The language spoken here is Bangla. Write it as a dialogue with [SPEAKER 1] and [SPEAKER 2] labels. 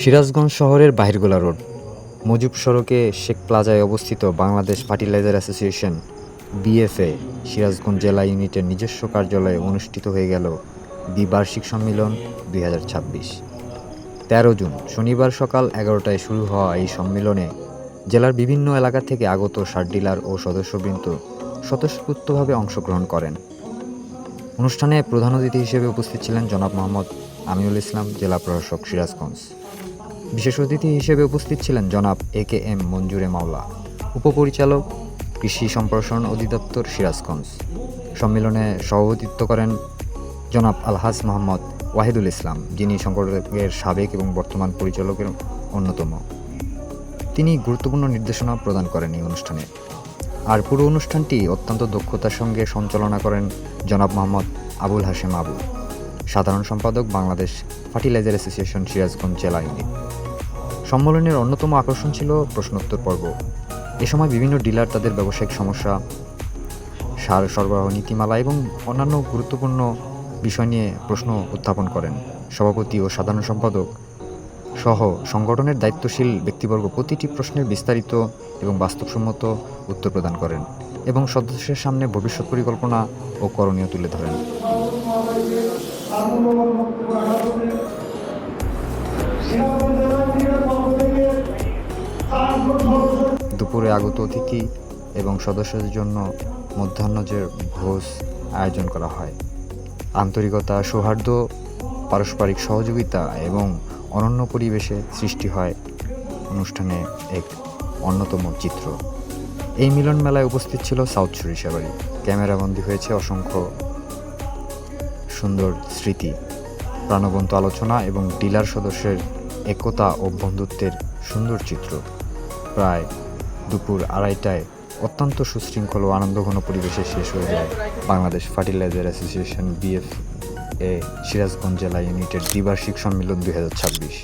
[SPEAKER 1] সিরাজগঞ্জ শহরের বাহিরগোলা রোড মজুব সড়কে শেখ প্লাজায় অবস্থিত Bangladesh fertiliser association BFA Sirajganj জেলা ইউনিটের নিজস্ব কার্যালয়ে অনুষ্ঠিত হয়ে গেল দ্বিবার্ষিক সম্মেলন 2026। 13 জুন শনিবার সকাল 11টায় শুরু হওয়া এই সম্মেলনে জেলার বিভিন্ন এলাকা থেকে আগত সার ডিলার ও সদস্যবৃন্দ স্বতঃস্ফূর্তভাবে অংশগ্রহণ করেন। অনুষ্ঠানে প্রধান অতিথি হিসেবে উপস্থিত ছিলেন জনাব মোহাম্মদ আমিনুল ইসলাম, জেলা প্রশাসক সিরাজগঞ্জ। বিশেষ অতিথি হিসেবে উপস্থিত ছিলেন জনাব AKM মঞ্জুরে মাওলা, উপপরিচালক, কৃষি সম্প্রসারণ অধিদপ্তর, সিরাজগঞ্জ। সম্মেলনে সভাপতিত্ব করেন জনাব আলহাজ মোহাম্মদ ওয়াহিদুল ইসলাম, যিনি সংগঠনের সাবেক এবং বর্তমান পরিচালকের অন্যতম। তিনি গুরুত্বপূর্ণ নির্দেশনা প্রদান করেন এই অনুষ্ঠানে। আর পুরো অনুষ্ঠানটি অত্যন্ত দক্ষতার সঙ্গে সঞ্চালনা করেন জনাব মোহাম্মদ আবুল হাশেম আবু, সাধারণ সম্পাদক, বাংলাদেশ ফার্টিলাইজার অ্যাসোসিয়েশন সিরাজগঞ্জ জেলা ইউনিট। সম্মেলনের অন্যতম আকর্ষণ ছিল প্রশ্নোত্তর পর্ব। এ সময় বিভিন্ন ডিলার তাদের ব্যবসায়িক সমস্যা, সার সরবরাহ নীতিমালা এবং অন্যান্য গুরুত্বপূর্ণ বিষয় নিয়ে প্রশ্ন উত্থাপন করেন। সভাপতি ও সাধারণ সম্পাদক সহ সংগঠনের দায়িত্বশীল ব্যক্তিবর্গ প্রতিটি প্রশ্নের বিস্তারিত এবং বাস্তবসম্মত উত্তর প্রদান করেন এবং সদস্যের সামনে ভবিষ্যৎ পরিকল্পনা ও করণীয় তুলে ধরেন। দুপুরে আগত অতিথি এবং সদস্যদের জন্য মধ্যাহ্নজের ভোজ আয়োজন করা হয়। আন্তরিকতা, সৌহার্দ্য, পারস্পরিক সহযোগিতা এবং অনন্য পরিবেশে সৃষ্টি হয় অনুষ্ঠানে এক অন্যতম চিত্র। এই মিলন মেলায় উপস্থিত ছিল সাউথ সরিষাবাড়ি। ক্যামেরাবন্দী হয়েছে অসংখ্য সুন্দর স্মৃতি, প্রাণবন্ত আলোচনা এবং ডিলার সদস্যের একতা ও বন্ধুত্বের সুন্দর চিত্র। প্রায় দুপুর 2:30টায় অত্যন্ত সুশৃঙ্খল ও আনন্দঘন পরিবেশে শেষ হয়ে যায় Bangladesh fertiliser association BFA Sirajganj জেলা ইউনিটের দ্বিবার্ষিক সম্মেলন 2026।